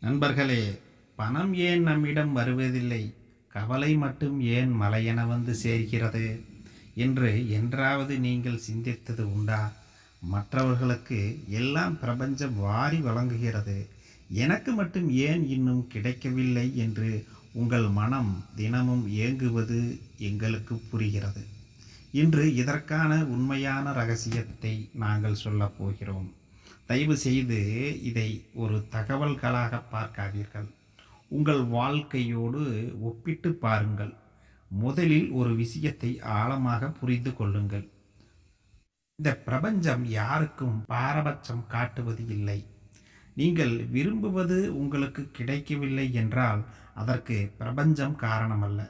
நண்பர்களே, பணம் ஏன் நம்மிடம் வருவதில்லை, கவலை மட்டும் ஏன் மலையென வந்து சேர்கிறது என்று என்றாவது நீங்கள் சிந்தித்தது உண்டா? மற்றவர்களுக்கு எல்லாம் பிரபஞ்சம் வாரி வழங்குகிறது, எனக்கு மட்டும் ஏன் இன்னும் கிடைக்கவில்லை என்று உங்கள் மனம் தினமும் ஏங்குவது எங்களுக்கு புரிகிறது. இன்று இதற்கான உண்மையான ரகசியத்தை நாங்கள் சொல்லப் போகிறோம். தயவு செய்து இதை ஒரு தகவல்களாக பார்க்காதீர்கள். உங்கள் வாழ்க்கையோடு ஒப்பிட்டு பாருங்கள். முதலில் ஒரு விஷயத்தை ஆழமாக புரிந்து கொள்ளுங்கள். இந்த பிரபஞ்சம் யாருக்கும் பாரபட்சம் காட்டுவது இல்லை. நீங்கள் விரும்புவது உங்களுக்கு கிடைக்கவில்லை என்றால் அதற்கு பிரபஞ்சம் காரணமல்ல.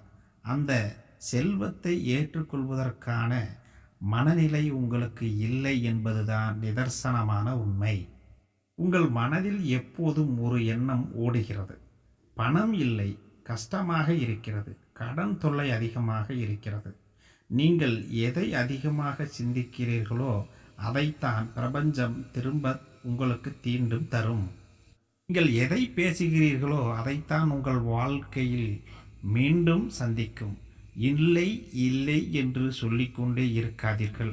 அந்த செல்வத்தை ஏற்றுக்கொள்வதற்கான மனநிலை உங்களுக்கு இல்லை என்பதுதான் நிதர்சனமான உண்மை. உங்கள் மனதில் எப்போதும் ஒரு எண்ணம் ஓடுகிறது. பணம் இல்லை, கஷ்டமாக இருக்கிறது, கடன் தொல்லை அதிகமாக இருக்கிறது. நீங்கள் எதை அதிகமாக சிந்திக்கிறீர்களோ அதைத்தான் பிரபஞ்சம் திரும்ப உங்களுக்கு தீண்டும் தரும். நீங்கள் எதை பேசுகிறீர்களோ அதைத்தான் உங்கள் வாழ்க்கையில் மீண்டும் சந்திக்கும். இல்லை இல்லை என்று சொல்லிக்கொண்டே இருக்காதீர்கள்.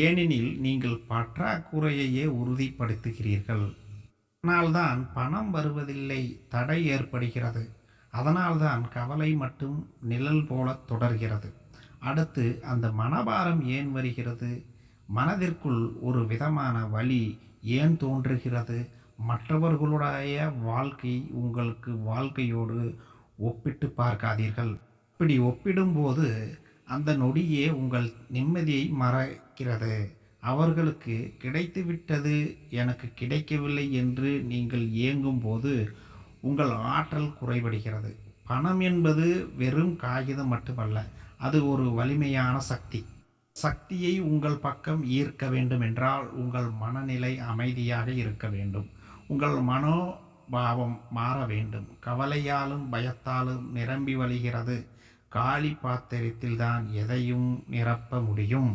ஏனெனில் நீங்கள் பற்றாக்குறையையே உறுதிப்படுத்துகிறீர்கள். அதனால்தான் பணம் வருவதில்லை, தடை ஏற்படுகிறது. அதனால்தான் கவலை மட்டும் நிழல் போல தொடர்கிறது. அடுத்து அந்த மனபாரம் ஏன் வருகிறது? மனதிற்குள் ஒரு விதமான வலி ஏன் தோன்றுகிறது? மற்றவர்களுடைய வாழ்க்கை உங்களுக்கு வாழ்க்கையோடு ஒப்பிட்டு பார்க்காதீர்கள். இப்படி ஒப்பிடும்போது அந்த நொடியே உங்கள் நிம்மதியை மறைக்கிறது. அவர்களுக்கு கிடைத்துவிட்டது, எனக்கு கிடைக்கவில்லை என்று நீங்கள் ஏங்கும்போது உங்கள் ஆற்றல் குறைபடுகிறது. பணம் என்பது வெறும் காகிதம் மட்டுமல்ல, அது ஒரு வலிமையான சக்தி. சக்தியை உங்கள் பக்கம் ஈர்க்க வேண்டும் என்றால் உங்கள் மனநிலை அமைதியாக இருக்க வேண்டும். உங்கள் மனோபாவம் மாற வேண்டும். கவலையாலும் பயத்தாலும் நிரம்பி வழிகிறது காலி பாத்திரத்தில் தான் எதையும் நிரப்ப முடியும்.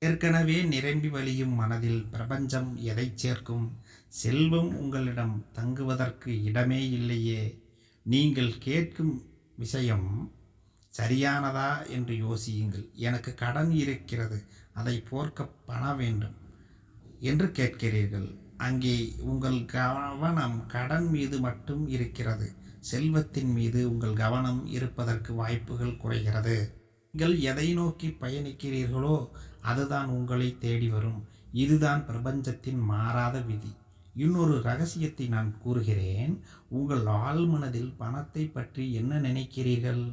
ஏற்கனவே நிரம்பி வழியும் மனதில் பிரபஞ்சம் எதை சேர்க்கும்? செல்வம் உங்களிடம் தங்குவதற்கு இடமே இல்லையே. நீங்கள் கேட்கும் விஷயம் சரியானதா என்று யோசியுங்கள். எனக்கு கடன் இருக்கிறது, அதை போர்க்க பணம் வேண்டும் என்று கேட்கிறீர்கள். அங்கே உங்கள் கவனம் கடன் மீது மட்டும் இருக்கிறது. செல்வத்தின் மீது உங்கள் கவனம் இருப்பதற்கு வாய்ப்புகள் குறைகிறது. நீங்கள் எதை நோக்கி பயணிக்கிறீர்களோ அதுதான் உங்களை தேடி வரும். இதுதான் பிரபஞ்சத்தின் மாறாத விதி. இன்னொரு ரகசியத்தை நான் கூறுகிறேன். உங்கள் ஆழ்மனதில் பணத்தை பற்றி என்ன நினைக்கிறீர்கள்?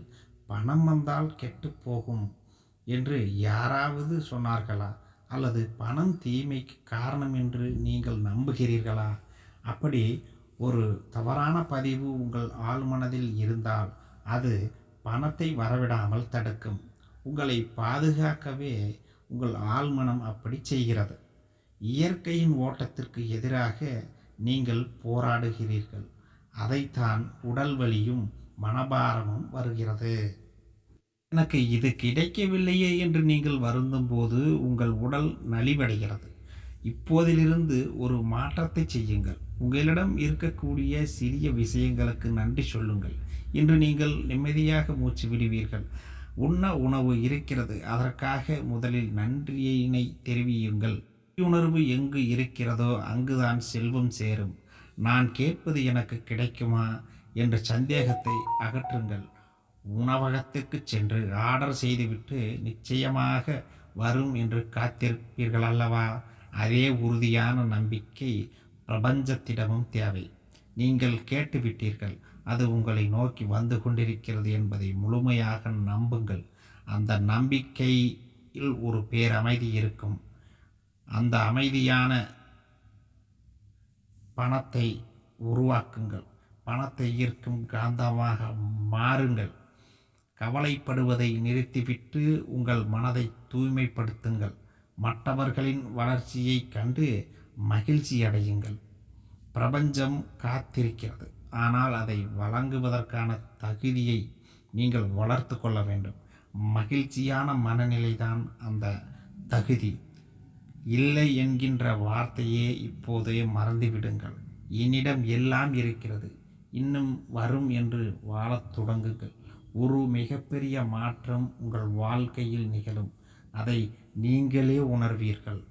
பணம் வந்தால் கெட்டு போகும் என்று யாராவது சொன்னார்களா? அல்லது பணம் தீமைக்கு காரணம் என்று நீங்கள் நம்புகிறீர்களா? அப்படி ஒரு தவறான பதிவு உங்கள் ஆழ்மனதில் இருந்தால் அது பணத்தை வரவிடாமல் தடுக்கும். உங்களை பாதுகாக்கவே உங்கள் ஆழ்மனம் அப்படி செய்கிறது. இயற்கையின் ஓட்டத்திற்கு எதிராக நீங்கள் போராடுகிறீர்கள். அதைத்தான் உடல் வலியும் மனபாரமும் வருகிறது. எனக்கு இது கிடைக்கவில்லையே என்று நீங்கள் வருந்தும் போது உங்கள் உடல் நலிவடைகிறது. இப்போதிலிருந்து ஒரு மாற்றத்தை செய்யுங்கள். உங்களிடம் இருக்கக்கூடிய சிறிய விஷயங்களுக்கு நன்றி சொல்லுங்கள். இன்று நீங்கள் நிம்மதியாக மூச்சு விடுவீர்கள். உண்ண உணவு இருக்கிறது, அதற்காக முதலில் நன்றியினை தெரிவியுங்கள். உணர்வு எங்கு இருக்கிறதோ அங்குதான் செல்வம் சேரும். நான் கேட்பது எனக்கு கிடைக்குமா என்ற சந்தேகத்தை அகற்றுங்கள். உணவகத்திற்கு சென்று ஆர்டர் செய்துவிட்டு நிச்சயமாக வரும் என்று காத்திருப்பீர்கள் அல்லவா? அதே உறுதியான நம்பிக்கை பிரபஞ்சத்திடமும் தேவை. நீங்கள் கேட்டுவிட்டீர்கள், அது உங்களை நோக்கி வந்து கொண்டிருக்கிறது என்பதை முழுமையாக நம்புங்கள். அந்த நம்பிக்கையில் ஒரு பேரமைதி இருக்கும். அந்த அமைதியான பணத்தை உருவாக்குங்கள். பணத்தை ஈர்க்கும் காந்தமாக மாறுங்கள். கவலைப்படுவதை நிறுத்திவிட்டு உங்கள் மனதை தூய்மைப்படுத்துங்கள். மற்றவர்களின் வளர்ச்சியை கண்டு மகிழ்ச்சி அடையுங்கள். பிரபஞ்சம் காத்திருக்கிறது, ஆனால் அதை வழங்குவதற்கான தகுதியை நீங்கள் வளர்த்து கொள்ள வேண்டும். மகிழ்ச்சியான மனநிலைதான் அந்த தகுதி. இல்லை என்கின்ற வார்த்தையே இப்போதே மறந்துவிடுங்கள். என்னிடம் எல்லாம் இருக்கிறது, இன்னும் வரும் என்று வாழத் தொடங்குங்கள். ஒரு மிகப்பெரிய மாற்றம் உங்கள் வாழ்க்கையில் நிகழும். அதை நீங்களே உணர்வீர்கள்.